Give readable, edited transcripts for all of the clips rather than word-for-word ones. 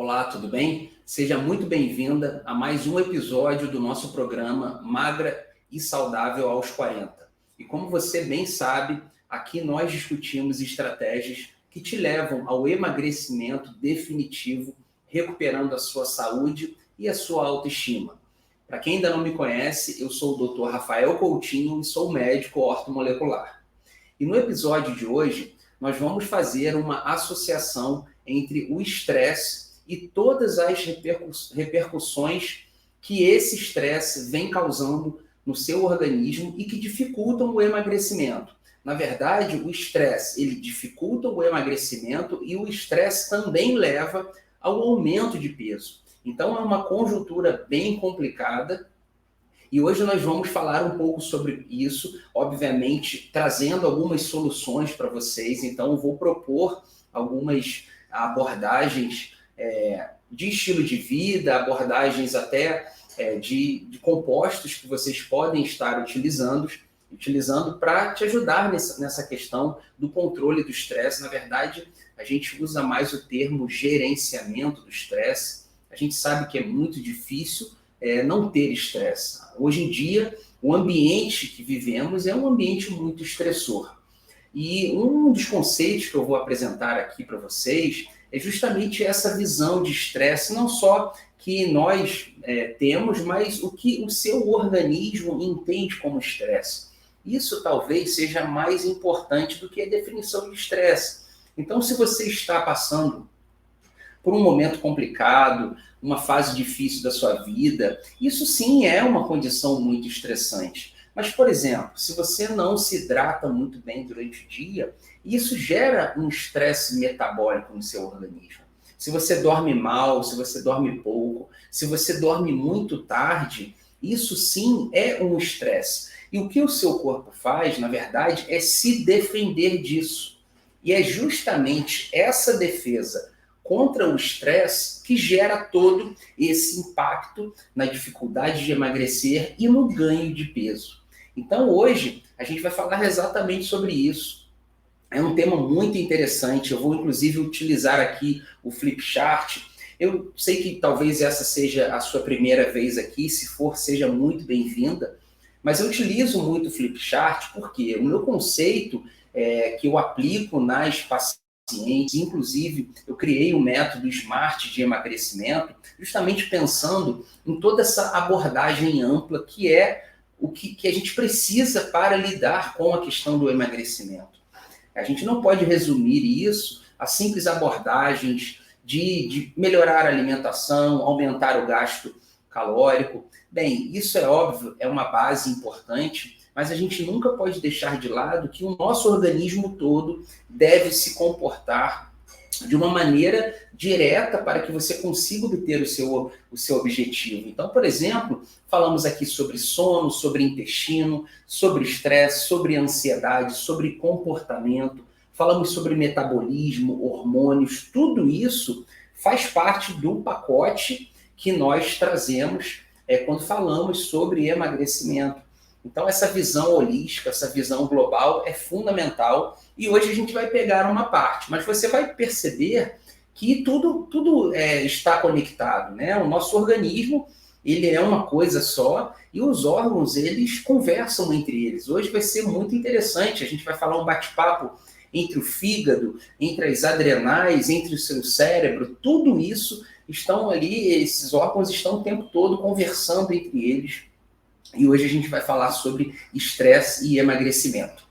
Olá, tudo bem? Seja muito bem-vinda a mais um episódio do nosso programa Magra e Saudável aos 40. E como você bem sabe, aqui nós discutimos estratégias que te levam ao emagrecimento definitivo, recuperando a sua saúde e a sua autoestima. Para quem ainda não me conhece, eu sou o Dr. Rafael Coutinho e sou médico ortomolecular. E no episódio de hoje, nós vamos fazer uma associação entre o estresse e todas as repercussões que esse estresse vem causando no seu organismo e que dificultam o emagrecimento. Na verdade, o estresse, ele dificulta o emagrecimento e o estresse também leva ao aumento de peso. Então, é uma conjuntura bem complicada. E hoje nós vamos falar um pouco sobre isso, obviamente trazendo algumas soluções para vocês. Então, eu vou propor algumas abordagens de estilo de vida, abordagens até de compostos que vocês podem estar utilizando para te ajudar nessa questão do controle do estresse. Na verdade, a gente usa mais o termo gerenciamento do estresse. A gente sabe que é muito difícil não ter estresse. Hoje em dia, o ambiente que vivemos é um ambiente muito estressor. E um dos conceitos que eu vou apresentar aqui para vocês é justamente essa visão de estresse, não só que nós temos, mas o que o seu organismo entende como estresse. Isso talvez seja mais importante do que a definição de estresse. Então, se você está passando por um momento complicado, uma fase difícil da sua vida, isso sim é uma condição muito estressante. Mas, por exemplo, se você não se hidrata muito bem durante o dia, isso gera um estresse metabólico no seu organismo. Se você dorme mal, se você dorme pouco, se você dorme muito tarde, isso sim é um estresse. E o que o seu corpo faz, na verdade, é se defender disso. E é justamente essa defesa contra o estresse que gera todo esse impacto na dificuldade de emagrecer e no ganho de peso. Então, hoje, a gente vai falar exatamente sobre isso. É um tema muito interessante. Eu vou, inclusive, utilizar aqui o Flipchart. Eu sei que talvez essa seja a sua primeira vez aqui. Se for, seja muito bem-vinda. Mas eu utilizo muito o Flipchart porque o meu conceito que eu aplico nas pacientes, inclusive, eu criei o método SMART de emagrecimento, justamente pensando em toda essa abordagem ampla que é o que a gente precisa para lidar com a questão do emagrecimento. A gente não pode resumir isso a simples abordagens de melhorar a alimentação, aumentar o gasto calórico. Bem, isso é óbvio, é uma base importante, mas a gente nunca pode deixar de lado que o nosso organismo todo deve se comportar de uma maneira direta para que você consiga obter o seu objetivo. Então, por exemplo, falamos aqui sobre sono, sobre intestino, sobre estresse, sobre ansiedade, sobre comportamento, falamos sobre metabolismo, hormônios, tudo isso faz parte do pacote que nós trazemos quando falamos sobre emagrecimento. Então, essa visão holística, essa visão global é fundamental e hoje a gente vai pegar uma parte, mas você vai perceber que tudo está conectado, né? O nosso organismo, ele é uma coisa só e os órgãos, eles conversam entre eles. Hoje vai ser muito interessante, a gente vai falar um bate-papo entre o fígado, entre as adrenais, entre o seu cérebro, tudo isso estão ali, esses órgãos estão o tempo todo conversando entre eles. E hoje a gente vai falar sobre estresse e emagrecimento.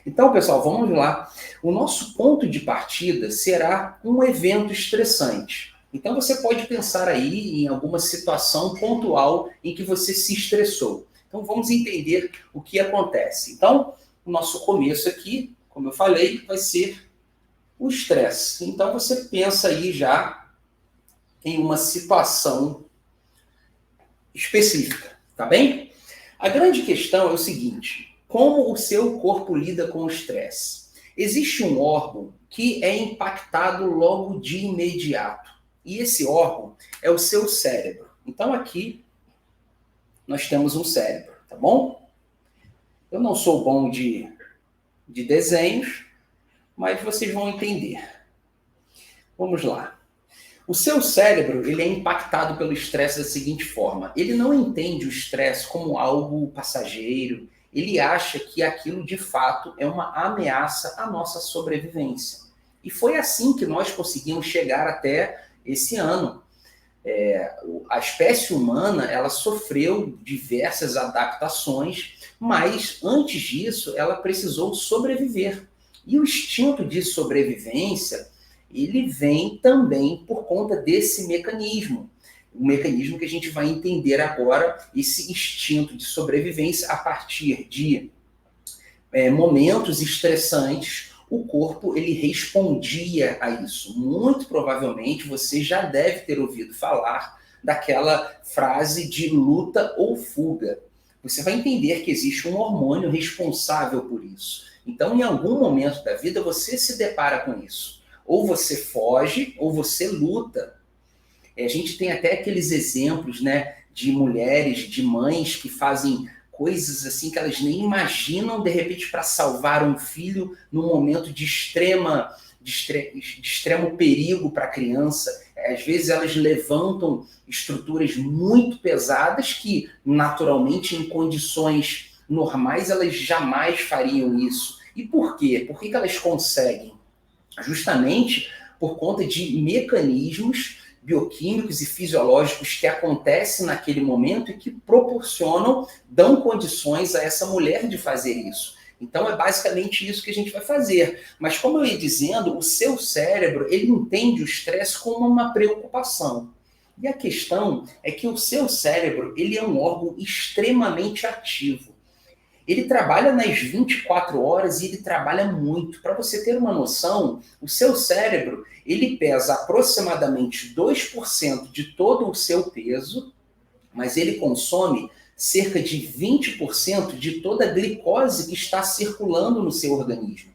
Então, pessoal, vamos lá. O nosso ponto de partida será um evento estressante. Então, você pode pensar aí em alguma situação pontual em que você se estressou. Então, vamos entender o que acontece. Então, o nosso começo aqui, como eu falei, vai ser o estresse. Então, você pensa aí já em uma situação específica, tá bem? A grande questão é o seguinte: como o seu corpo lida com o estresse? Existe um órgão que é impactado logo de imediato. E esse órgão é o seu cérebro. Então aqui nós temos um cérebro, tá bom? Eu não sou bom de desenhos, mas vocês vão entender. Vamos lá. O seu cérebro, ele é impactado pelo estresse da seguinte forma: ele não entende o estresse como algo passageiro, ele acha que aquilo de fato é uma ameaça à nossa sobrevivência. E foi assim que nós conseguimos chegar até esse ano. A espécie humana, ela sofreu diversas adaptações, mas antes disso ela precisou sobreviver. E o instinto de sobrevivência, ele vem também por conta desse mecanismo. O mecanismo que a gente vai entender agora, esse instinto de sobrevivência a partir de momentos estressantes, o corpo ele respondia a isso. Muito provavelmente você já deve ter ouvido falar daquela frase de luta ou fuga. Você vai entender que existe um hormônio responsável por isso. Então, em algum momento da vida, você se depara com isso. Ou você foge, ou você luta. A gente tem até aqueles exemplos, né, de mulheres, de mães que fazem coisas assim que elas nem imaginam, de repente, para salvar um filho num momento de extremo perigo para a criança. Às vezes elas levantam estruturas muito pesadas que, naturalmente, em condições normais, elas jamais fariam isso. E por quê? Por que elas conseguem? Justamente por conta de mecanismos bioquímicos e fisiológicos que acontecem naquele momento e que proporcionam, dão condições a essa mulher de fazer isso. Então é basicamente isso que a gente vai fazer. Mas como eu ia dizendo, o seu cérebro, ele entende o estresse como uma preocupação. E a questão é que o seu cérebro, ele é um órgão extremamente ativo. Ele trabalha nas 24 horas e ele trabalha muito. Para você ter uma noção, o seu cérebro, ele pesa aproximadamente 2% de todo o seu peso, mas ele consome cerca de 20% de toda a glicose que está circulando no seu organismo.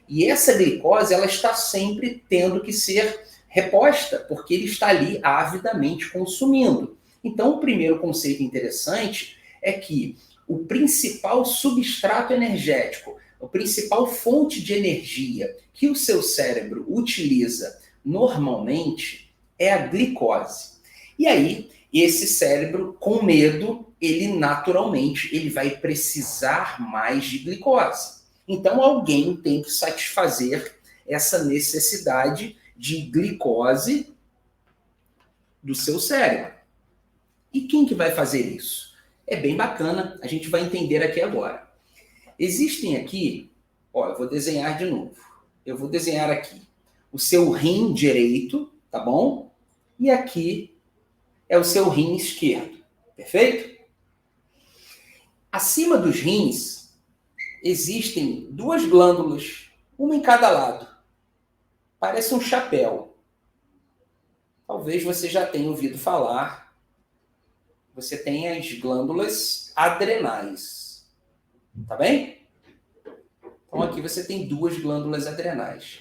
E essa glicose, ela está sempre tendo que ser reposta, porque ele está ali avidamente consumindo. Então, o primeiro conceito interessante é que o principal substrato energético, a principal fonte de energia que o seu cérebro utiliza normalmente é a glicose. E aí, esse cérebro, com medo, ele naturalmente ele vai precisar mais de glicose. Então, alguém tem que satisfazer essa necessidade de glicose do seu cérebro. E quem que vai fazer isso? É bem bacana, a gente vai entender aqui agora. Existem aqui, eu vou desenhar de novo. Eu vou desenhar aqui o seu rim direito, tá bom? E aqui é o seu rim esquerdo, perfeito? Acima dos rins existem duas glândulas, uma em cada lado. Parece um chapéu. Talvez você já tenha ouvido falar. Você tem as glândulas adrenais. Tá bem? Então aqui você tem duas glândulas adrenais.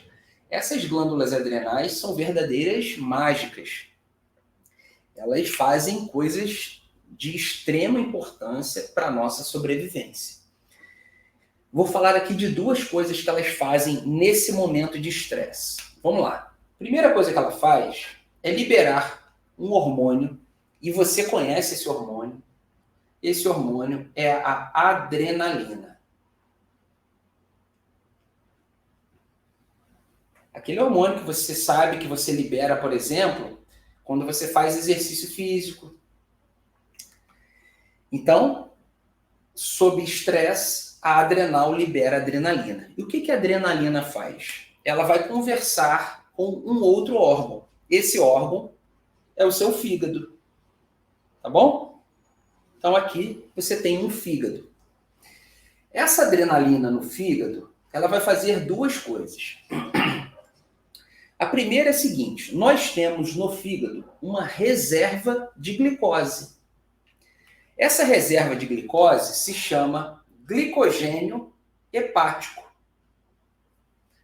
Essas glândulas adrenais são verdadeiras mágicas. Elas fazem coisas de extrema importância para a nossa sobrevivência. Vou falar aqui de duas coisas que elas fazem nesse momento de estresse. Vamos lá. Primeira coisa que ela faz é liberar um hormônio. E você conhece esse hormônio. Esse hormônio é a adrenalina. Aquele hormônio que você sabe que você libera, por exemplo, quando você faz exercício físico. Então, sob estresse, a adrenal libera adrenalina. E o que a adrenalina faz? Ela vai conversar com um outro órgão. Esse órgão é o seu fígado. Tá bom? Então aqui você tem um fígado. Essa adrenalina no fígado, ela vai fazer duas coisas. A primeira é a seguinte: nós temos no fígado uma reserva de glicose. Essa reserva de glicose se chama glicogênio hepático.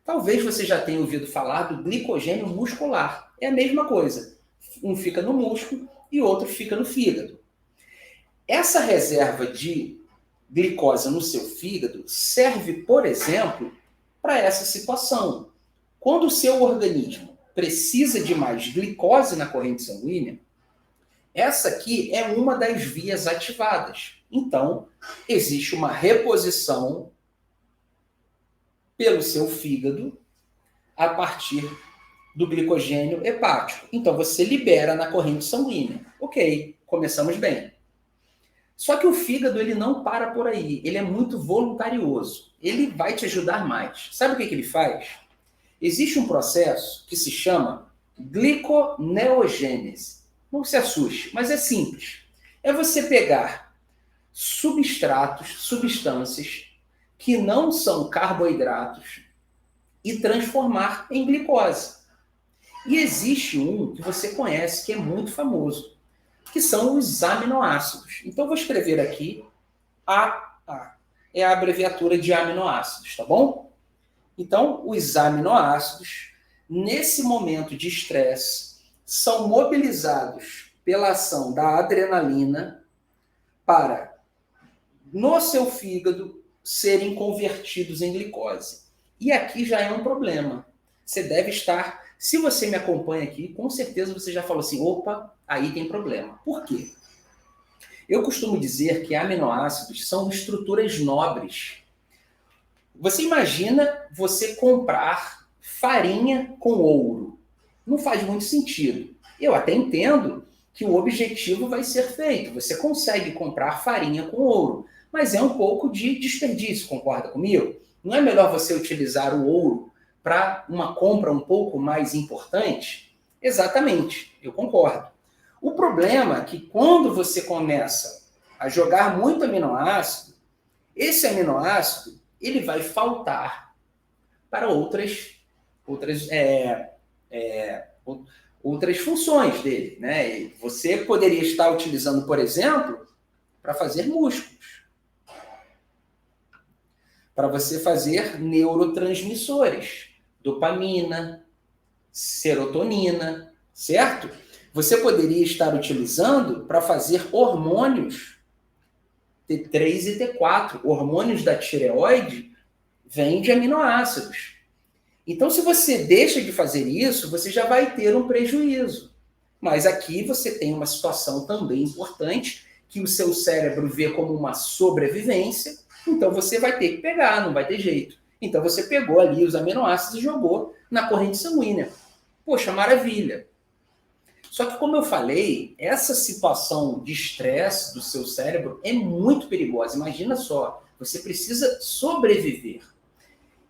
Talvez você já tenha ouvido falar do glicogênio muscular. É a mesma coisa. Um fica no músculo e outro fica no fígado. Essa reserva de glicose no seu fígado serve, por exemplo, para essa situação. Quando o seu organismo precisa de mais glicose na corrente sanguínea, essa aqui é uma das vias ativadas. Então, existe uma reposição pelo seu fígado a partir do glicogênio hepático. Então, você libera na corrente sanguínea. Ok, começamos bem. Só que o fígado ele não para por aí. Ele é muito voluntarioso. Ele vai te ajudar mais. Sabe o que ele faz? Existe um processo que se chama gliconeogênese. Não se assuste, mas é simples. É você pegar substratos, substâncias que não são carboidratos e transformar em glicose. E existe um que você conhece que é muito famoso, que são os aminoácidos. Então, eu vou escrever aqui AA. É a abreviatura de aminoácidos, tá bom? Então, os aminoácidos, nesse momento de estresse, são mobilizados pela ação da adrenalina para, no seu fígado, serem convertidos em glicose. E aqui já é um problema. Você deve estar... Se você me acompanha aqui, com certeza você já falou assim, opa, aí tem problema. Por quê? Eu costumo dizer que aminoácidos são estruturas nobres. Você imagina você comprar farinha com ouro. Não faz muito sentido. Eu até entendo que o objetivo vai ser feito. Você consegue comprar farinha com ouro, mas é um pouco de desperdício, concorda comigo? Não é melhor você utilizar o ouro para uma compra um pouco mais importante? Exatamente, eu concordo. O problema é que quando você começa a jogar muito aminoácido, esse aminoácido ele vai faltar para outras funções dele, né? Você poderia estar utilizando, por exemplo, para fazer músculos, para você fazer neurotransmissores, dopamina, serotonina, certo? Você poderia estar utilizando para fazer hormônios T3 e T4. Hormônios da tireoide vêm de aminoácidos. Então, se você deixa de fazer isso, você já vai ter um prejuízo. Mas aqui você tem uma situação também importante, que o seu cérebro vê como uma sobrevivência, então você vai ter que pegar, não vai ter jeito. Então você pegou ali os aminoácidos e jogou na corrente sanguínea. Poxa, maravilha. Só que, como eu falei, essa situação de estresse do seu cérebro é muito perigosa. Imagina só, você precisa sobreviver.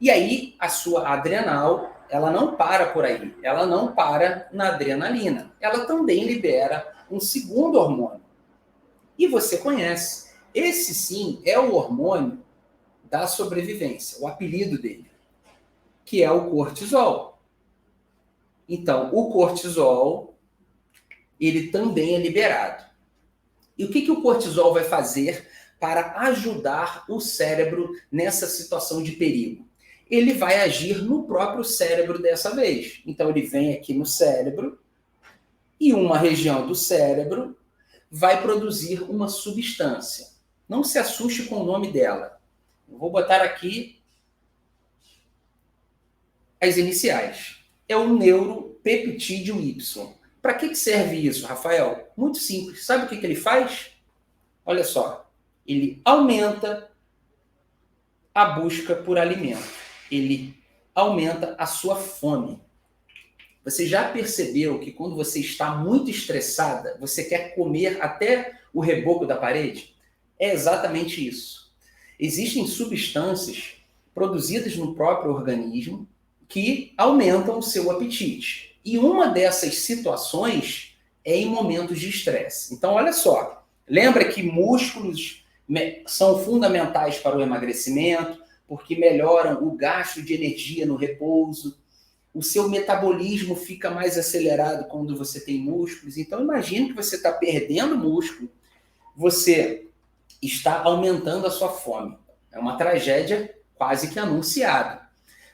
E aí, a sua adrenal, ela não para por aí. Ela não para na adrenalina. Ela também libera um segundo hormônio. E você conhece. Esse, sim, é o hormônio da sobrevivência, o apelido dele, que é o cortisol. Então, o cortisol, ele também é liberado. E o que o cortisol vai fazer para ajudar o cérebro nessa situação de perigo? Ele vai agir no próprio cérebro dessa vez. Então, ele vem aqui no cérebro e uma região do cérebro vai produzir uma substância. Não se assuste com o nome dela. Eu vou botar aqui as iniciais. É o neuropeptídeo Y. Para que serve isso, Rafael? Muito simples. Sabe o que ele faz? Olha só. Ele aumenta a busca por alimento. Ele aumenta a sua fome. Você já percebeu que quando você está muito estressada, você quer comer até o reboco da parede? É exatamente isso. Existem substâncias produzidas no próprio organismo que aumentam o seu apetite. E uma dessas situações é em momentos de estresse. Então, olha só. Lembra que músculos são fundamentais para o emagrecimento, porque melhoram o gasto de energia no repouso. O seu metabolismo fica mais acelerado quando você tem músculos. Então, imagine que você está perdendo músculo, você está aumentando a sua fome. É uma tragédia quase que anunciada.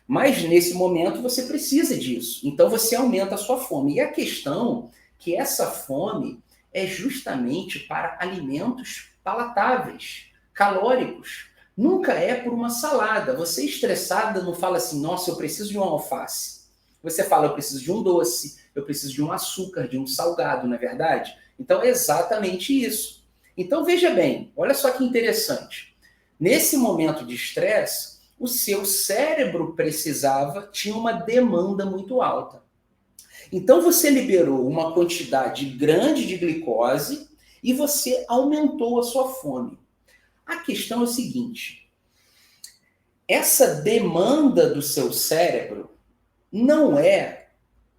Mas, nesse momento, você precisa disso. Então, você aumenta a sua fome. E a questão é que essa fome é justamente para alimentos palatáveis, calóricos. Nunca é por uma salada. Você estressada não fala assim, nossa, eu preciso de uma alface. Você fala, eu preciso de um doce, eu preciso de um açúcar, de um salgado, não é verdade? Então é exatamente isso. Então veja bem, olha só que interessante. Nesse momento de estresse, o seu cérebro tinha uma demanda muito alta. Então você liberou uma quantidade grande de glicose e você aumentou a sua fome. A questão é o seguinte: essa demanda do seu cérebro não é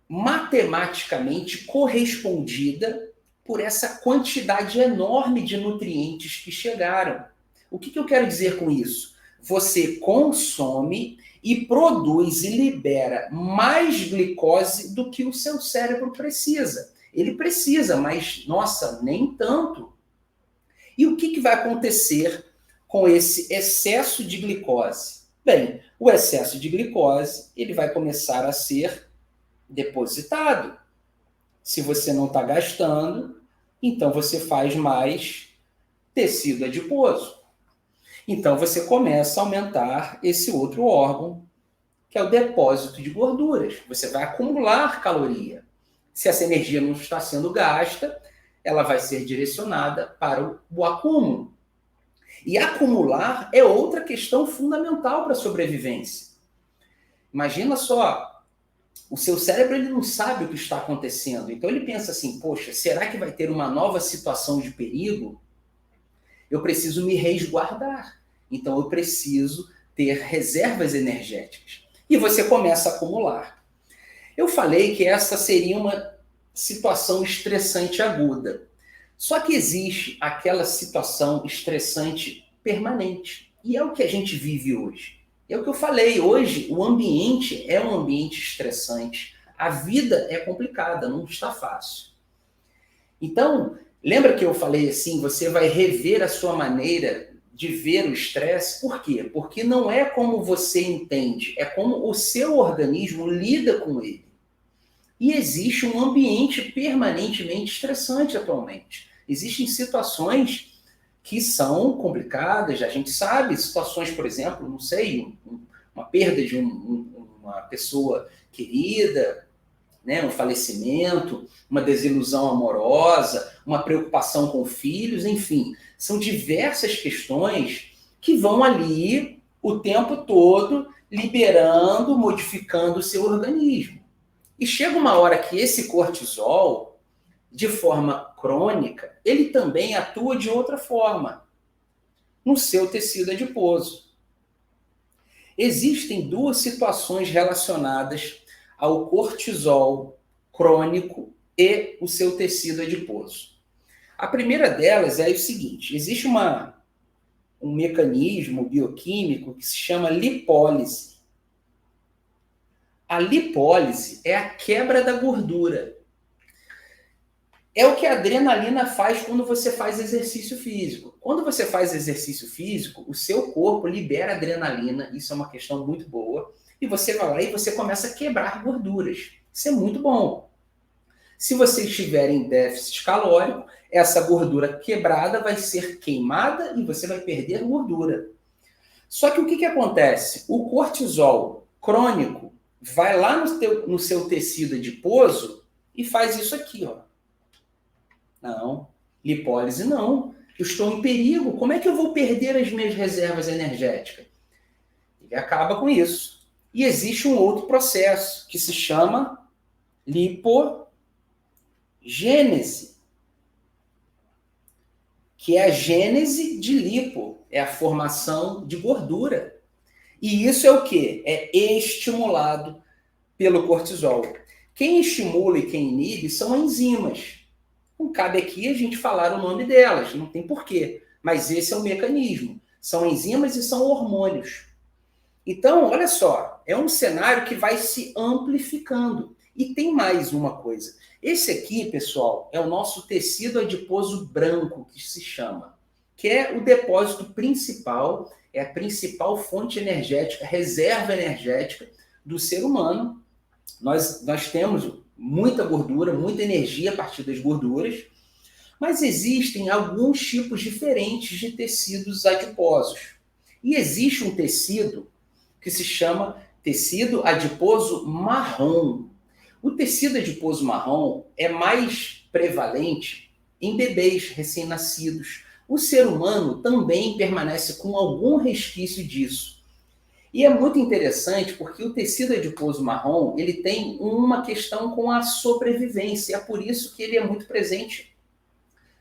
matematicamente correspondida por essa quantidade enorme de nutrientes que chegaram. O que eu quero dizer com isso? Você consome e produz e libera mais glicose do que o seu cérebro precisa. Ele precisa, mas, nossa, nem tanto. E o que vai acontecer com esse excesso de glicose? Bem, o excesso de glicose ele vai começar a ser depositado. Se você não está gastando, então você faz mais tecido adiposo. Então você começa a aumentar esse outro órgão, que é o depósito de gorduras. Você vai acumular caloria. Se essa energia não está sendo gasta, ela vai ser direcionada para o acúmulo. E acumular é outra questão fundamental para a sobrevivência. Imagina só, o seu cérebro ele não sabe o que está acontecendo. Então ele pensa assim, poxa, será que vai ter uma nova situação de perigo? Eu preciso me resguardar. Então eu preciso ter reservas energéticas. E você começa a acumular. Eu falei que essa seria uma situação estressante aguda. Só que existe aquela situação estressante permanente. E é o que a gente vive hoje. É o que eu falei, hoje o ambiente é um ambiente estressante. A vida é complicada, não está fácil. Então, lembra que eu falei assim, você vai rever a sua maneira de ver o estresse? Por quê? Porque não é como você entende, é como o seu organismo lida com ele. E existe um ambiente permanentemente estressante atualmente. Existem situações que são complicadas, a gente sabe, situações, por exemplo, não sei, uma perda de uma pessoa querida, né, um falecimento, uma desilusão amorosa, uma preocupação com filhos, enfim. São diversas questões que vão ali o tempo todo liberando, modificando o seu organismo. E chega uma hora que esse cortisol, de forma crônica, ele também atua de outra forma no seu tecido adiposo. Existem duas situações relacionadas ao cortisol crônico e o seu tecido adiposo. A primeira delas é o seguinte, existe um mecanismo bioquímico que se chama lipólise. A lipólise é a quebra da gordura. É o que a adrenalina faz quando você faz exercício físico. Quando você faz exercício físico, o seu corpo libera adrenalina, isso é uma questão muito boa, e você vai lá e você começa a quebrar gorduras. Isso é muito bom. Se você estiver em déficit calórico, essa gordura quebrada vai ser queimada e você vai perder gordura. Só que o que acontece? O cortisol crônico vai lá no seu tecido adiposo e faz isso aqui, ó. Não, lipólise não. Eu estou em perigo. Como é que eu vou perder as minhas reservas energéticas? Ele acaba com isso. E existe um outro processo que se chama lipogênese, que é a gênese de lipo, é a formação de gordura. E isso é o quê? É estimulado pelo cortisol. Quem estimula e quem inibe são enzimas. Não cabe aqui a gente falar o nome delas, não tem porquê. Mas esse é o mecanismo. São enzimas e são hormônios. Então, olha só, é um cenário que vai se amplificando. E tem mais uma coisa. Esse aqui, pessoal, é o nosso tecido adiposo branco, que se chama, que é o depósito principal, é a principal fonte energética, reserva energética do ser humano. Nós temos muita gordura, muita energia a partir das gorduras, mas existem alguns tipos diferentes de tecidos adiposos. E existe um tecido que se chama tecido adiposo marrom. O tecido adiposo marrom é mais prevalente em bebês recém-nascidos. O ser humano também permanece com algum resquício disso. E é muito interessante porque o tecido adiposo marrom, ele tem uma questão com a sobrevivência. É por isso que ele é muito presente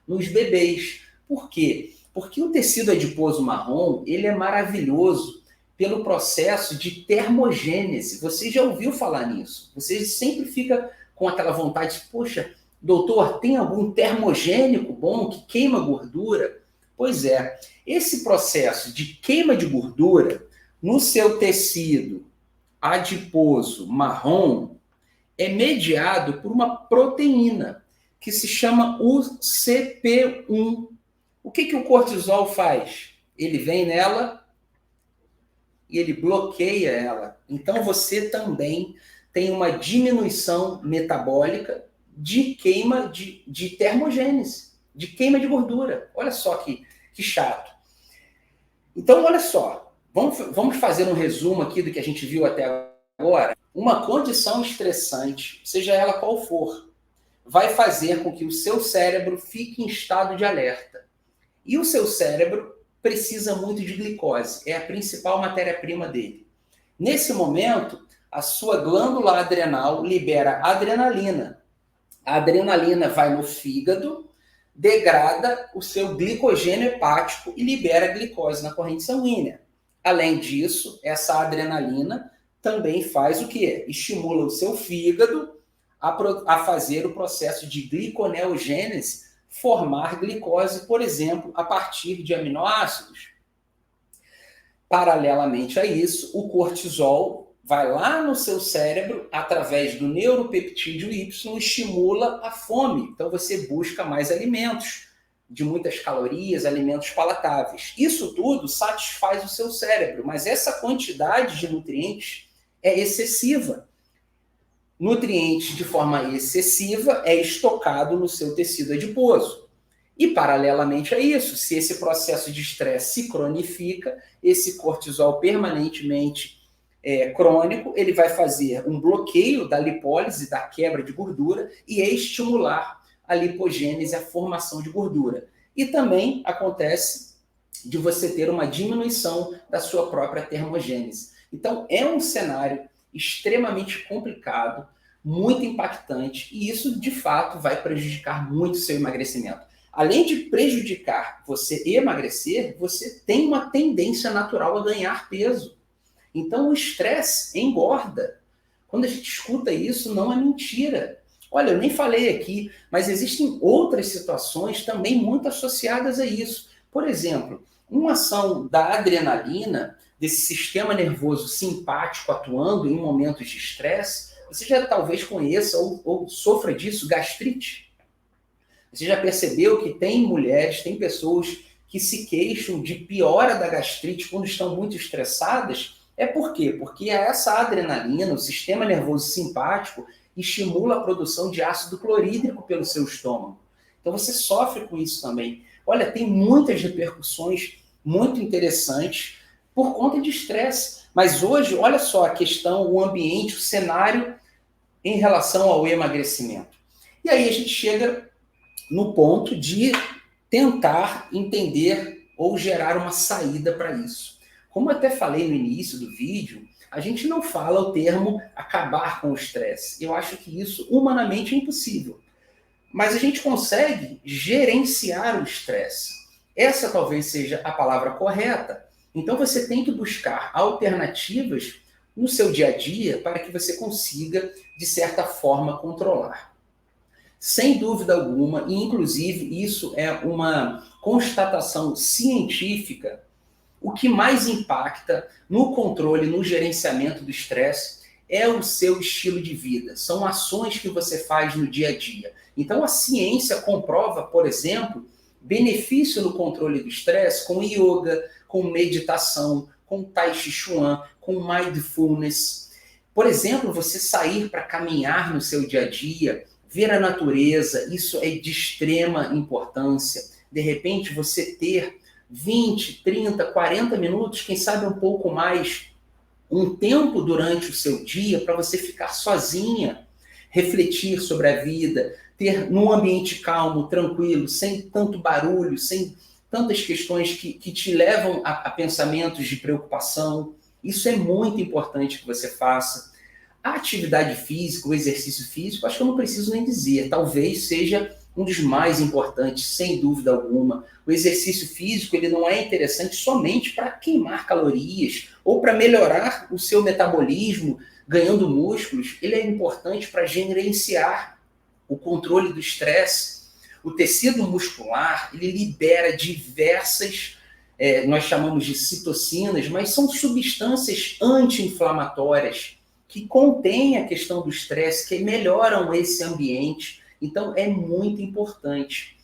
nos bebês. Por quê? Porque o tecido adiposo marrom, ele é maravilhoso pelo processo de termogênese. Você já ouviu falar nisso? Você sempre fica com aquela vontade, poxa, doutor, tem algum termogênico bom que queima gordura? Pois é, esse processo de queima de gordura no seu tecido adiposo marrom é mediado por uma proteína que se chama UCP1. O que o cortisol faz? Ele vem nela e ele bloqueia ela. Então você também tem uma diminuição metabólica de queima de termogênese, de queima de gordura. Olha só que chato. Então, olha só, vamos fazer um resumo aqui do que a gente viu até agora. Uma condição estressante, seja ela qual for, vai fazer com que o seu cérebro fique em estado de alerta. E o seu cérebro precisa muito de glicose, é a principal matéria-prima dele. Nesse momento, a sua glândula adrenal libera adrenalina. A adrenalina vai no fígado, degrada o seu glicogênio hepático e libera glicose na corrente sanguínea. Além disso, essa adrenalina também faz o quê? Estimula o seu fígado a fazer o processo de gliconeogênese, formar glicose, por exemplo, a partir de aminoácidos. Paralelamente a isso, o cortisol vai lá no seu cérebro, através do neuropeptídeo Y, e estimula a fome. Então você busca mais alimentos, de muitas calorias, alimentos palatáveis. Isso tudo satisfaz o seu cérebro, mas essa quantidade de nutrientes é excessiva. Nutrientes de forma excessiva é estocado no seu tecido adiposo. E, paralelamente a isso, se esse processo de estresse se cronifica, esse cortisol permanentemente crônico, ele vai fazer um bloqueio da lipólise, da quebra de gordura, e estimular a lipogênese, a formação de gordura. E também acontece de você ter uma diminuição da sua própria termogênese. Então, é um cenário extremamente complicado, muito impactante, e isso, de fato, vai prejudicar muito o seu emagrecimento. Além de prejudicar você emagrecer, você tem uma tendência natural a ganhar peso. Então, o estresse engorda. Quando a gente escuta isso, não é mentira. Olha, eu nem falei aqui, mas existem outras situações também muito associadas a isso. Por exemplo, uma ação da adrenalina, desse sistema nervoso simpático atuando em momentos de estresse, você já talvez conheça ou sofra disso, gastrite. Você já percebeu que tem mulheres, tem pessoas que se queixam de piora da gastrite quando estão muito estressadas? É por quê? Porque essa adrenalina, o sistema nervoso simpático, estimula a produção de ácido clorídrico pelo seu estômago. Então você sofre com isso também. Olha, tem muitas repercussões muito interessantes por conta de estresse. Mas hoje, olha só a questão, o ambiente, o cenário em relação ao emagrecimento. E aí a gente chega no ponto de tentar entender ou gerar uma saída para isso. Como eu até falei no início do vídeo, a gente não fala o termo acabar com o estresse. Eu acho que isso humanamente é impossível. Mas a gente consegue gerenciar o estresse. Essa talvez seja a palavra correta. Então você tem que buscar alternativas no seu dia a dia para que você consiga, de certa forma, controlar. Sem dúvida alguma, e inclusive isso é uma constatação científica, o que mais impacta no controle, no gerenciamento do estresse é o seu estilo de vida. São ações que você faz no dia a dia. Então a ciência comprova, por exemplo, benefício no controle do estresse com yoga, com meditação, com tai chi chuan, com mindfulness. Por exemplo, você sair para caminhar no seu dia a dia, ver a natureza, isso é de extrema importância. De repente, você ter 20, 30, 40 minutos, quem sabe um pouco mais, um tempo durante o seu dia para você ficar sozinha, refletir sobre a vida, ter num ambiente calmo, tranquilo, sem tanto barulho, sem tantas questões que te levam a pensamentos de preocupação. Isso é muito importante que você faça. A atividade física, o exercício físico, acho que eu não preciso nem dizer, talvez seja um dos mais importantes, sem dúvida alguma. O exercício físico ele não é interessante somente para queimar calorias ou para melhorar o seu metabolismo, ganhando músculos. Ele é importante para gerenciar o controle do estresse. O tecido muscular ele libera diversas, nós chamamos de citocinas, mas são substâncias anti-inflamatórias que contêm a questão do estresse, que melhoram esse ambiente. Então, é muito importante.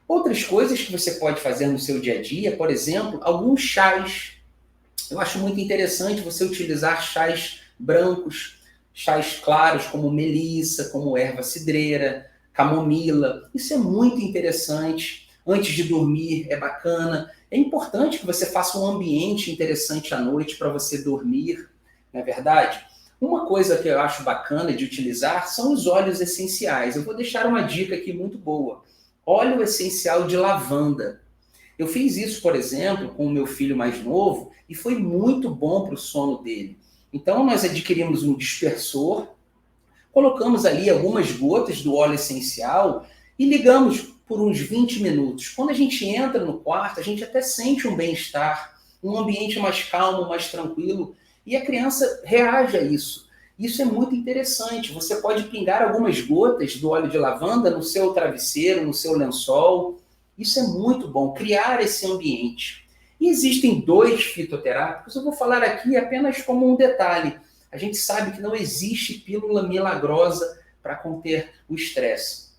Outras coisas que você pode fazer no seu dia a dia, por exemplo, alguns chás. Eu acho muito interessante você utilizar chás brancos, chás claros, como melissa, como erva cidreira, camomila. Isso é muito interessante. Antes de dormir, é bacana. É importante que você faça um ambiente interessante à noite para você dormir, não é verdade? Uma coisa que eu acho bacana de utilizar são os óleos essenciais. Eu vou deixar uma dica aqui muito boa. Óleo essencial de lavanda. Eu fiz isso, por exemplo, com o meu filho mais novo e foi muito bom para o sono dele. Então, nós adquirimos um dispersor, colocamos ali algumas gotas do óleo essencial e ligamos por uns 20 minutos. Quando a gente entra no quarto, a gente até sente um bem-estar, um ambiente mais calmo, mais tranquilo, e a criança reage a isso. Isso é muito interessante. Você pode pingar algumas gotas do óleo de lavanda no seu travesseiro, no seu lençol. Isso é muito bom, criar esse ambiente. E existem 2 fitoterápicos, eu vou falar aqui apenas como um detalhe. A gente sabe que não existe pílula milagrosa para conter o estresse.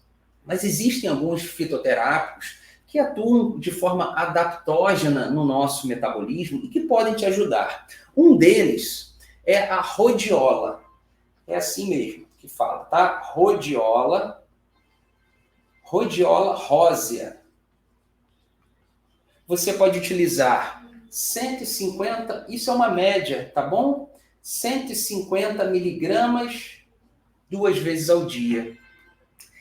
Mas existem alguns fitoterápicos que atuam de forma adaptógena no nosso metabolismo e que podem te ajudar. Um deles é a rhodiola. É assim mesmo que fala, tá? Rhodiola rósea. Você pode utilizar 150, isso é uma média, tá bom? 150 miligramas 2 vezes ao dia.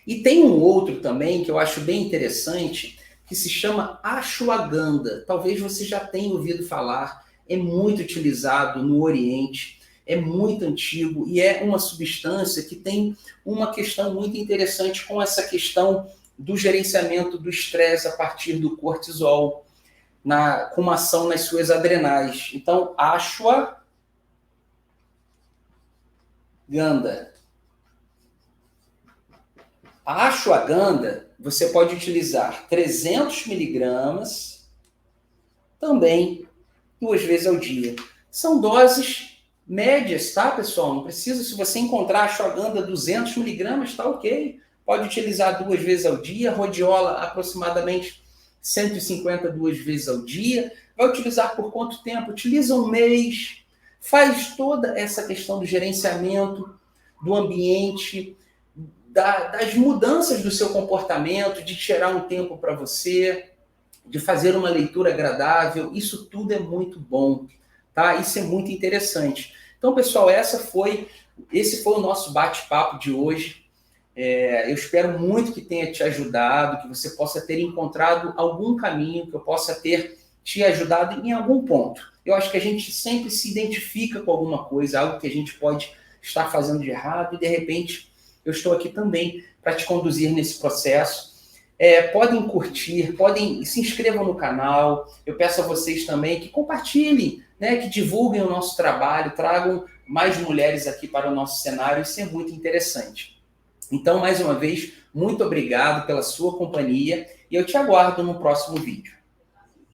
E tem um outro também que eu acho bem interessante, que se chama ashwagandha. Talvez você já tenha ouvido falar, é muito utilizado no Oriente, é muito antigo e é uma substância que tem uma questão muito interessante com essa questão do gerenciamento do estresse a partir do cortisol, com uma ação nas suas adrenais. Então, ashwagandha. A ashwagandha, você pode utilizar 300 miligramas também 2 vezes ao dia. São doses médias, tá, pessoal? Não precisa, se você encontrar ashwagandha 200 miligramas, tá ok. Pode utilizar 2 vezes ao dia, rhodiola aproximadamente 150 2 vezes ao dia. Vai utilizar por quanto tempo? Utiliza um mês. Faz toda essa questão do gerenciamento do ambiente, das mudanças do seu comportamento, de tirar um tempo para você, de fazer uma leitura agradável. Isso tudo é muito bom, tá? Isso é muito interessante. Então, pessoal, esse foi o nosso bate-papo de hoje. Eu espero muito que tenha te ajudado, que você possa ter encontrado algum caminho, que eu possa ter te ajudado em algum ponto. Eu acho que a gente sempre se identifica com alguma coisa, algo que a gente pode estar fazendo de errado, e de repente eu estou aqui também para te conduzir nesse processo. Podem curtir, se inscrevam no canal. Eu peço a vocês também que compartilhem, né, que divulguem o nosso trabalho, tragam mais mulheres aqui para o nosso cenário. Isso é muito interessante. Então, mais uma vez, muito obrigado pela sua companhia e eu te aguardo no próximo vídeo.